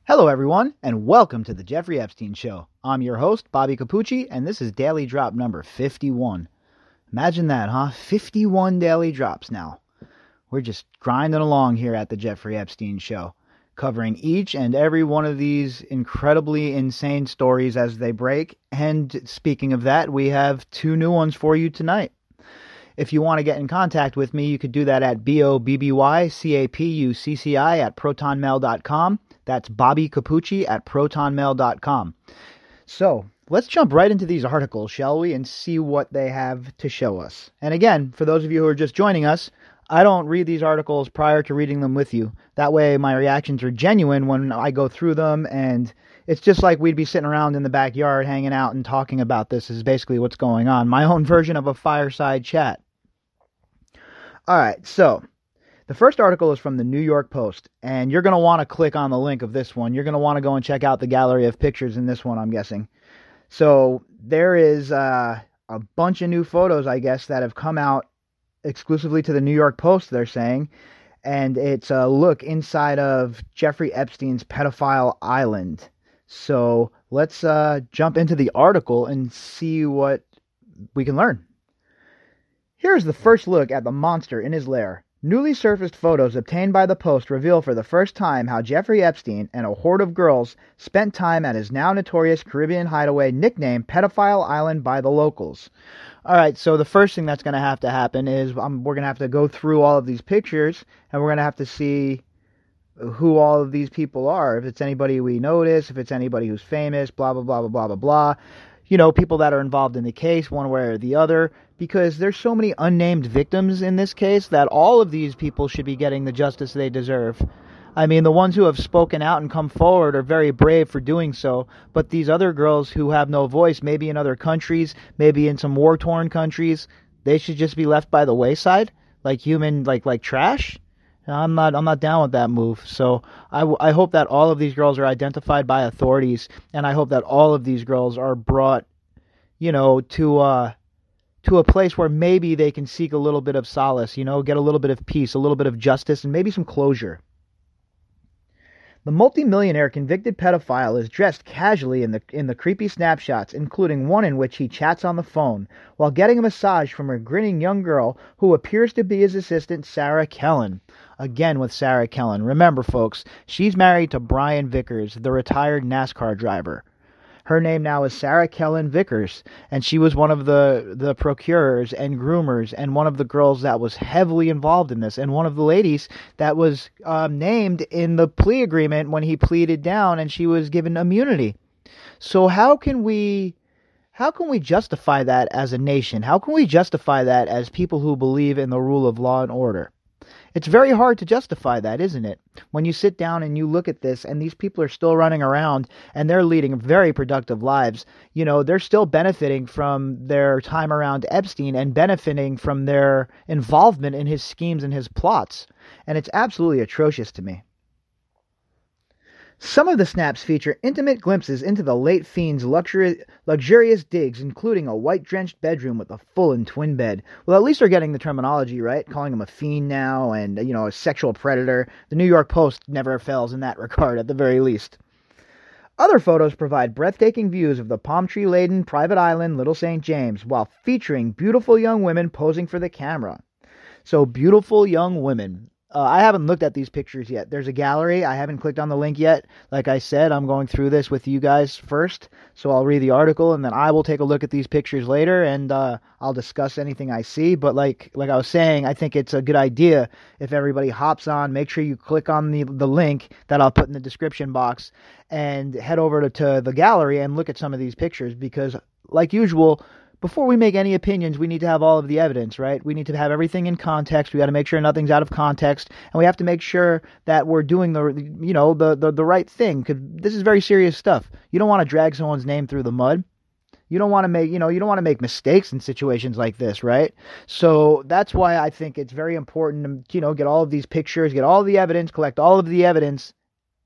Hello, everyone, and welcome to the Jeffrey Epstein Show. I'm your host, Bobbycapucci, and this is Daily Drop number 51. Imagine that, huh? 51 daily drops now. We're just grinding along here at the Jeffrey Epstein Show, covering each and every one of these incredibly insane stories as they break. And speaking of that, we have two new ones for you tonight. If you want to get in contact with me, you could do that at BOBBYCAPUCCI at protonmail.com. That's Bobbycapucci at protonmail.com. So, let's jump right into these articles, shall we, and see what they have to show us. And again, for those of you who are just joining us, I don't read these articles prior to reading them with you. That way my reactions are genuine when I go through them, and it's just like we'd be sitting around in the backyard hanging out and talking about this is basically what's going on. My own version of a fireside chat. Alright, so the first article is from the New York Post, and you're going to want to click on the link of this one. You're going to want to go and check out the gallery of pictures in this one, I'm guessing. So there is a bunch of new photos, I guess, that have come out exclusively to the New York Post, they're saying. And it's a look inside of Jeffrey Epstein's pedophile island. So let's jump into the article and see what we can learn. Here's the first look at the monster in his lair. Newly surfaced photos obtained by the Post reveal for the first time how Jeffrey Epstein and a horde of girls spent time at his now notorious Caribbean hideaway nicknamed Pedophile Island by the locals. Alright, so the first thing that's going to happen is we're going to have to go through all of these pictures, and we're going to have to see who all of these people are. If it's anybody we notice, if it's anybody who's famous, blah, blah, blah, blah, blah, blah, blah. You know, people that are involved in the case one way or the other, because there's so many unnamed victims in this case that all of these people should be getting the justice they deserve. I mean, the ones who have spoken out and come forward are very brave for doing so, but these other girls who have no voice, maybe in other countries, maybe in some war-torn countries, they should just be left by the wayside, like trash. I'm not down with that move. So I hope that all of these girls are identified by authorities, and I hope that all of these girls are brought, to a place where maybe they can seek a little bit of solace, get a little bit of peace, a little bit of justice, and maybe some closure. The multimillionaire convicted pedophile is dressed casually in the creepy snapshots, including one in which he chats on the phone while getting a massage from a grinning young girl who appears to be his assistant, Sarah Kellen. Again with Sarah Kellen. Remember, folks, she's married to Brian Vickers, the retired NASCAR driver. Her name now is Sarah Kellen Vickers, and she was one of the procurers and groomers and one of the girls that was heavily involved in this, and one of the ladies that was named in the plea agreement when he pleaded down and she was given immunity. So how can we justify that as a nation? How can we justify that as people who believe in the rule of law and order? It's very hard to justify that, isn't it? When you sit down and you look at this and these people are still running around and they're leading very productive lives, they're still benefiting from their time around Epstein and benefiting from their involvement in his schemes and his plots. And it's absolutely atrocious to me. Some of the snaps feature intimate glimpses into the late fiend's luxurious digs, including a white-drenched bedroom with a full and twin bed. Well, at least they're getting the terminology right, calling him a fiend now and, a sexual predator. The New York Post never fails in that regard, at the very least. Other photos provide breathtaking views of the palm tree-laden private island, Little St. James, while featuring beautiful young women posing for the camera. So, beautiful young women. I haven't looked at these pictures yet. There's a gallery. I haven't clicked on the link yet. Like I said, I'm going through this with you guys first. So I'll read the article and then I will take a look at these pictures later and I'll discuss anything I see. But like I was saying, I think it's a good idea if everybody hops on. Make sure you click on the link that I'll put in the description box and head over to the gallery and look at some of these pictures because, like usual, before we make any opinions, we need to have all of the evidence, right? We need to have everything in context. We got to make sure nothing's out of context, and we have to make sure that we're doing the right thing. Because this is very serious stuff. You don't want to drag someone's name through the mud. You don't want to make mistakes in situations like this, right? So that's why I think it's very important to get all of these pictures, get all the evidence, collect all of the evidence,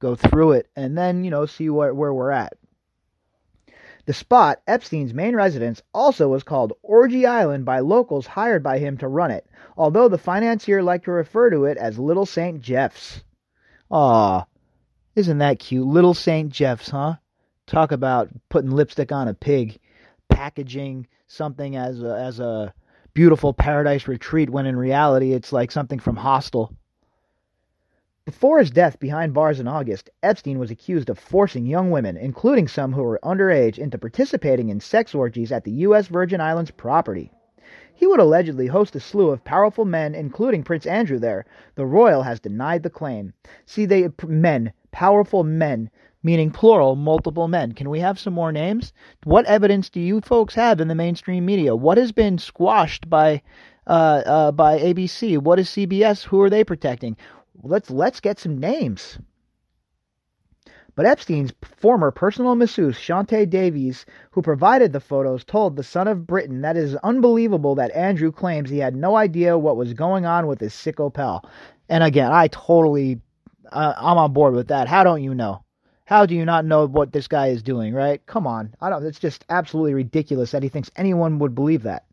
go through it, and then see where we're at. The spot, Epstein's main residence, also was called Orgy Island by locals hired by him to run it, although the financier liked to refer to it as Little St. Jeff's. Aw, Isn't that cute? Little St. Jeff's, huh? Talk about putting lipstick on a pig, packaging something as a beautiful paradise retreat when in reality it's like something from Hostel. Before his death behind bars in August, Epstein was accused of forcing young women, including some who were underage, into participating in sex orgies at the U.S. Virgin Islands property. He would allegedly host a slew of powerful men, including Prince Andrew there. The royal has denied the claim. See, powerful men, meaning plural, multiple men. Can we have some more names? What evidence do you folks have in the mainstream media? What has been squashed by ABC? What is CBS? Who are they protecting? Let's get some names. But Epstein's former personal masseuse, Shante Davies, who provided the photos, told The Son of Britain that it is unbelievable that Andrew claims he had no idea what was going on with his sicko pal. And again, I'm on board with that. How don't you know? How do you not know what this guy is doing, right? Come on. It's just absolutely ridiculous that he thinks anyone would believe that.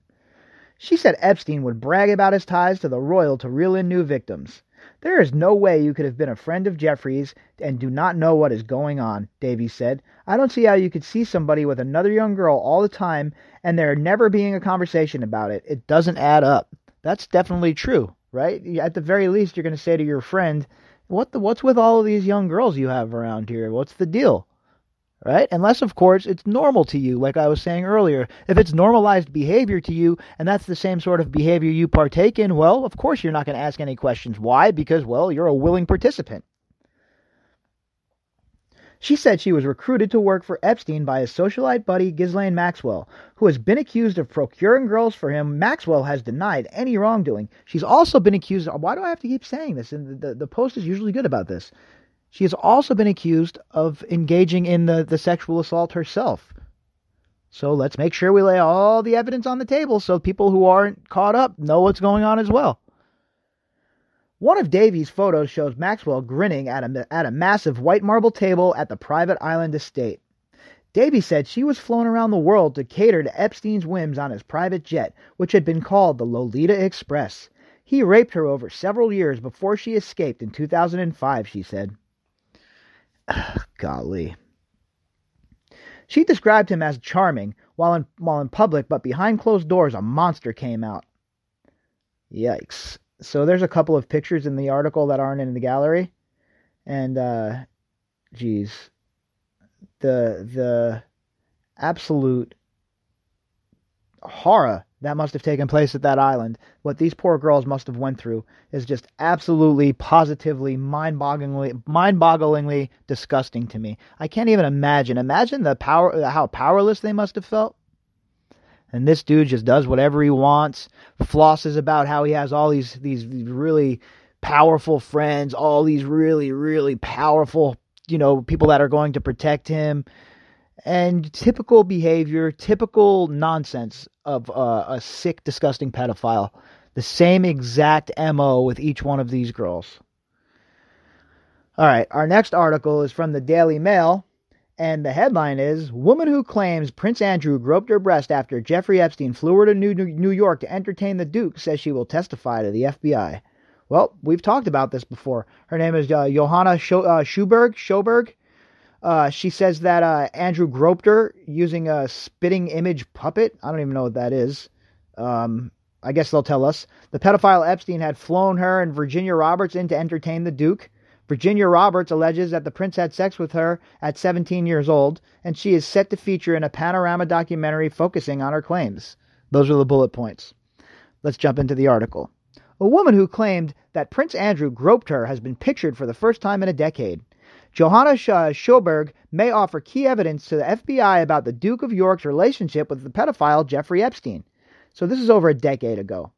She said Epstein would brag about his ties to the royal to reel in new victims. There is no way you could have been a friend of Jeffrey's and do not know what is going on, Davies said. I don't see how you could see somebody with another young girl all the time and there never being a conversation about it. It doesn't add up. That's definitely true, right? At the very least, you're going to say to your friend, what's with all of these young girls you have around here? What's the deal? Right? Unless, of course, it's normal to you, like I was saying earlier. If it's normalized behavior to you, and that's the same sort of behavior you partake in, well, of course you're not going to ask any questions. Why? Because, well, you're a willing participant. She said she was recruited to work for Epstein by his socialite buddy Ghislaine Maxwell, who has been accused of procuring girls for him. Maxwell has denied any wrongdoing. She's also been accused of... Why do I have to keep saying this? And the Post is usually good about this. She has also been accused of engaging in the sexual assault herself. So let's make sure we lay all the evidence on the table so people who aren't caught up know what's going on as well. One of Davies' photos shows Maxwell grinning at a massive white marble table at the private island estate. Davies said she was flown around the world to cater to Epstein's whims on his private jet, which had been called the Lolita Express. He raped her over several years before she escaped in 2005, she said. Golly. She described him as charming while in public, but behind closed doors a monster came out. Yikes. So there's a couple of pictures in the article that aren't in the gallery. And geez. The absolute horror that must have taken place at that island, what these poor girls must have went through, is just absolutely, positively, mind-bogglingly disgusting to me. I can't even imagine. Imagine how powerless they must have felt. And this dude just does whatever he wants, flosses about how he has all these really powerful friends, all these really, really powerful, people that are going to protect him. And typical behavior, typical nonsense of a sick, disgusting pedophile. The same exact MO with each one of these girls. All right, our next article is from the Daily Mail, and the headline is, Woman who claims Prince Andrew groped her breast after Jeffrey Epstein flew her to New York to entertain the Duke says she will testify to the FBI. Well, we've talked about this before. Her name is Johana Sojberg. She says that Andrew groped her using a spitting image puppet. I don't even know what that is. I guess they'll tell us. The pedophile Epstein had flown her and Virginia Roberts in to entertain the Duke. Virginia Roberts alleges that the prince had sex with her at 17 years old, and she is set to feature in a panorama documentary focusing on her claims. Those are the bullet points. Let's jump into the article. A woman who claimed that Prince Andrew groped her has been pictured for the first time in a decade. Johana Sojberg may offer key evidence to the FBI about the Duke of York's relationship with the pedophile Jeffrey Epstein. So this is over a decade ago.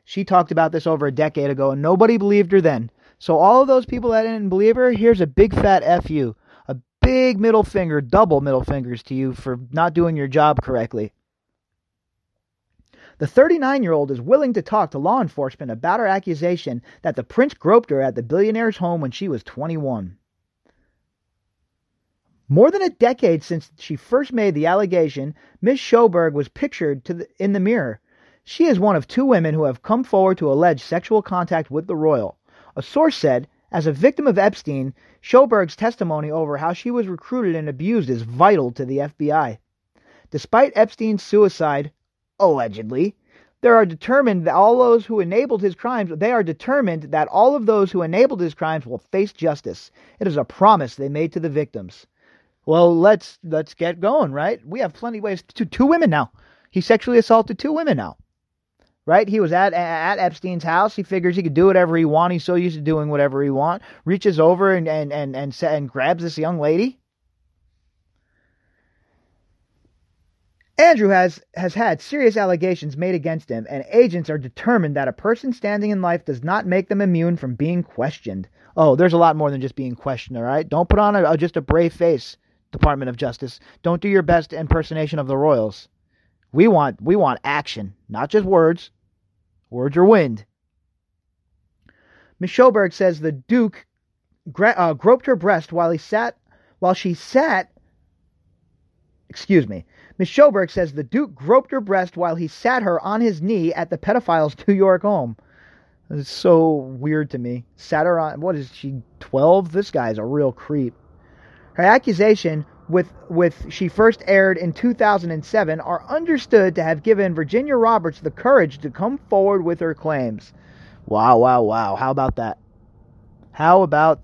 She talked about this over a decade ago, and nobody believed her then. So all of those people that didn't believe her, here's a big fat F you. A big middle finger, double middle fingers to you for not doing your job correctly. The 39-year-old is willing to talk to law enforcement about her accusation that the prince groped her at the billionaire's home when she was 21. More than a decade since she first made the allegation, Ms. Sojberg was pictured in the mirror. She is one of two women who have come forward to allege sexual contact with the royal. A source said, as a victim of Epstein, Sojberg's testimony over how she was recruited and abused is vital to the FBI. Despite Epstein's suicide, allegedly, they are determined that all of those who enabled his crimes will face justice. It is a promise they made to the victims. Well, let's get going, right? We have plenty of ways to two women now. He sexually assaulted 2 women now. Right? He was at Epstein's house. He figures he could do whatever he wants. He's so used to doing whatever he wants. Reaches over and grabs this young lady. Andrew has had serious allegations made against him, and agents are determined that a person standing in life does not make them immune from being questioned. Oh, there's a lot more than just being questioned, all right? Don't put on just a brave face, Department of Justice. Don't do your best impersonation of the Royals. We want action, not just words. Words are wind. Miss Sojberg says the Duke groped her breast Miss Sojberg says the Duke groped her breast while he sat her on his knee at the pedophile's New York home. It's so weird to me. Sat her on, what is she, 12? This guy's a real creep. Her accusation, with she first aired in 2007, are understood to have given Virginia Roberts the courage to come forward with her claims. Wow. How about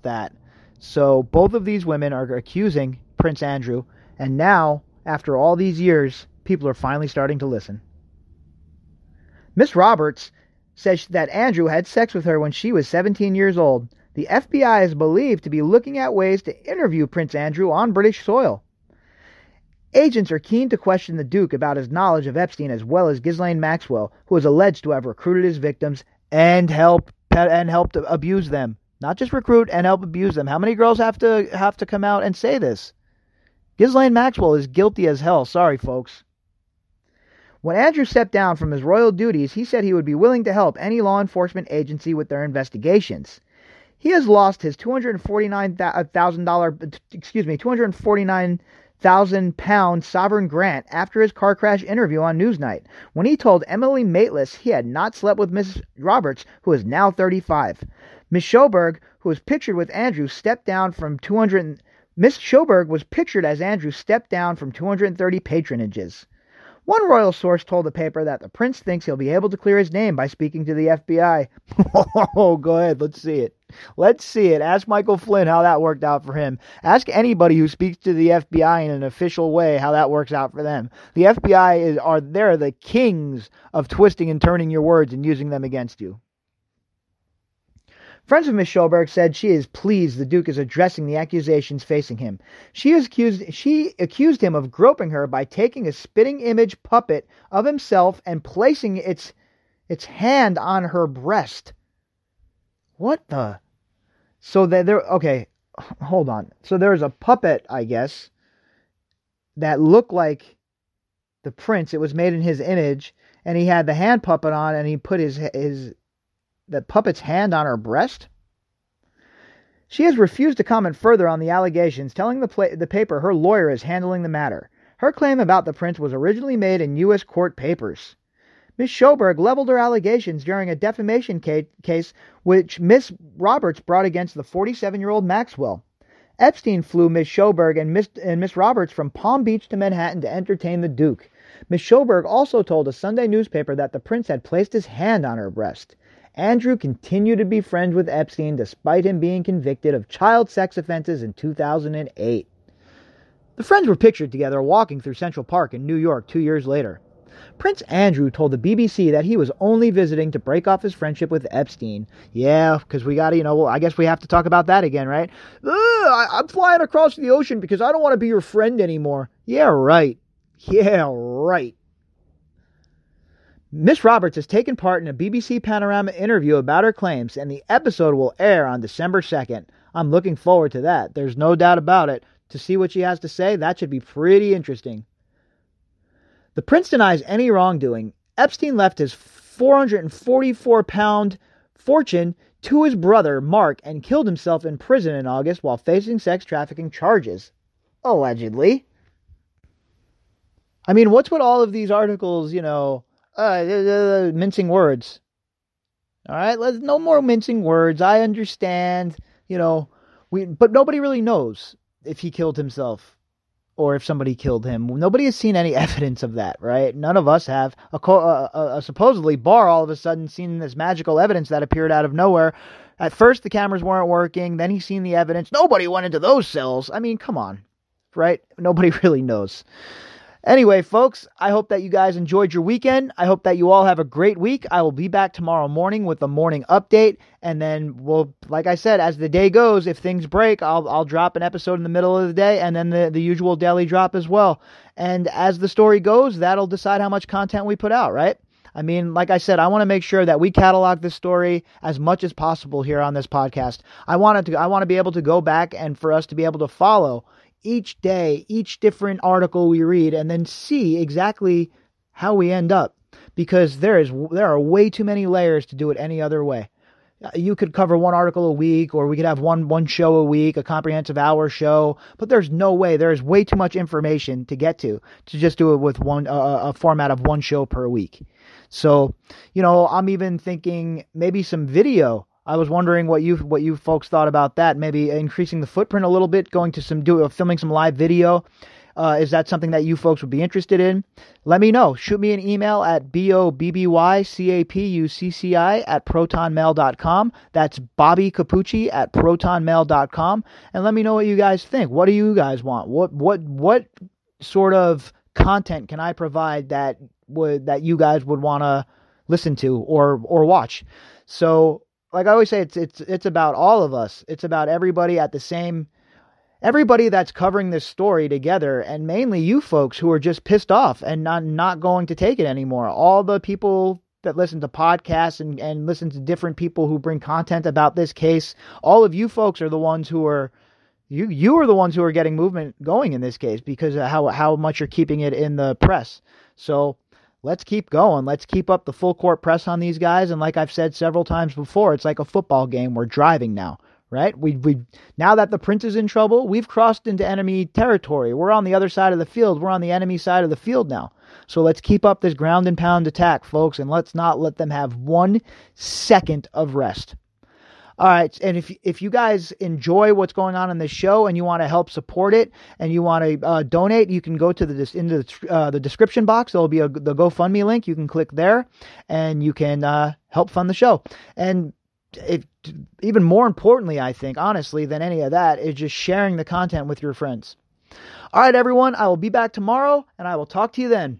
that? So both of these women are accusing Prince Andrew, and now, after all these years, people are finally starting to listen. Miss Roberts says that Andrew had sex with her when she was 17 years old. The FBI is believed to be looking at ways to interview Prince Andrew on British soil. Agents are keen to question the Duke about his knowledge of Epstein, as well as Ghislaine Maxwell, who is alleged to have recruited his victims and helped abuse them. Not just recruit and help abuse them. How many girls have to come out and say this? Ghislaine Maxwell is guilty as hell. Sorry, folks. When Andrew stepped down from his royal duties, he said he would be willing to help any law enforcement agency with their investigations. He has lost his £249,000 sovereign grant after his car crash interview on Newsnight, when he told Emily Maitlis he had not slept with Miss Roberts, who is now 35. Miss Sojberg, who was pictured with Andrew, Miss Sojberg was pictured as Andrew stepped down from 230 patronages. One royal source told the paper that the prince thinks he'll be able to clear his name by speaking to the FBI. Oh, go ahead. Let's see it. Ask Michael Flynn how that worked out for him. Ask anybody who speaks to the FBI in an official way how that works out for them. The FBI they're the kings of twisting and turning your words and using them against you. Friends of Miss Sojberg said she is pleased the Duke is addressing the accusations facing him. She accused him of groping her by taking a spitting image puppet of himself and placing its hand on her breast. What the? Okay, hold on. So there's a puppet, I guess, that looked like the prince. It was made in his image, and he had the hand puppet on, and he put the puppet's hand on her breast? She has refused to comment further on the allegations, telling the paper her lawyer is handling the matter. Her claim about the prince was originally made in U.S. court papers. Miss Sojberg leveled her allegations during a defamation case which Miss Roberts brought against the 47-year-old Maxwell. Epstein flew Miss Sojberg and Miss Roberts from Palm Beach to Manhattan to entertain the Duke. Miss Sojberg also told a Sunday newspaper that the prince had placed his hand on her breast. Andrew continued to be friends with Epstein despite him being convicted of child sex offenses in 2008. The friends were pictured together walking through Central Park in New York 2 years later. Prince Andrew told the BBC that he was only visiting to break off his friendship with Epstein. Yeah, because we got to, I guess we have to talk about that again, right? I'm flying across the ocean because I don't want to be your friend anymore. Yeah, right. Miss Roberts has taken part in a BBC Panorama interview about her claims, and the episode will air on December 2nd. I'm looking forward to that. There's no doubt about it. To see what she has to say, that should be pretty interesting. The prince denies any wrongdoing. Epstein left his £444 fortune to his brother, Mark, and killed himself in prison in August while facing sex trafficking charges. Allegedly. I mean, what's with all of these articles, mincing words? All right, no more mincing words. I understand, But nobody really knows if he killed himself or if somebody killed him. Nobody has seen any evidence of that, right? None of us have. Supposedly, Barr all of a sudden seen this magical evidence that appeared out of nowhere. At first, the cameras weren't working. Then he's seen the evidence. Nobody went into those cells. I mean, come on, right? Nobody really knows. Anyway, folks, I hope that you guys enjoyed your weekend. I hope that you all have a great week. I will be back tomorrow morning with a morning update. And then we'll, like I said, as the day goes, if things break, I'll drop an episode in the middle of the day and then the usual daily drop as well. And as the story goes, that'll decide how much content we put out, right? I mean, like I said, I want to make sure that we catalog this story as much as possible here on this podcast. I want to be able to go back and for us to be able to follow each day, each different article we read, and then see exactly how we end up. Because there are way too many layers to do it any other way. You could cover one article a week, or we could have one show a week, a comprehensive hour show, but there's no way. There is way too much information to get to just do it with a format of one show per week. So, I'm even thinking maybe some video. I was wondering what you folks thought about that. Maybe increasing the footprint a little bit, going to filming some live video. Is that something that you folks would be interested in? Let me know. Shoot me an email at bobbycapucci@protonmail.com. That's Bobbycapucci at protonmail.com. And let me know what you guys think. What do you guys want? What sort of content can I provide that you guys would want to listen to or watch? So, like I always say, it's about all of us. It's about everybody everybody that's covering this story together, and mainly you folks who are just pissed off and not going to take it anymore. All the people that listen to podcasts and listen to different people who bring content about this case, all of you folks are the ones who are you are the ones who are getting movement going in this case because of how much you're keeping it in the press. So let's keep going. Let's keep up the full court press on these guys. And like I've said several times before, it's like a football game. We're driving now, right? We now that the Prince is in trouble, we've crossed into enemy territory. We're on the other side of the field. We're on the enemy side of the field now. So let's keep up this ground and pound attack, folks, and let's not let them have 1 second of rest. All right, and if you guys enjoy what's going on in this show and you want to help support it and you want to donate, you can go to the description box. There will be the GoFundMe link. You can click there, and you can help fund the show. And even more importantly, I think, honestly, than any of that, is just sharing the content with your friends. All right, everyone, I will be back tomorrow, and I will talk to you then.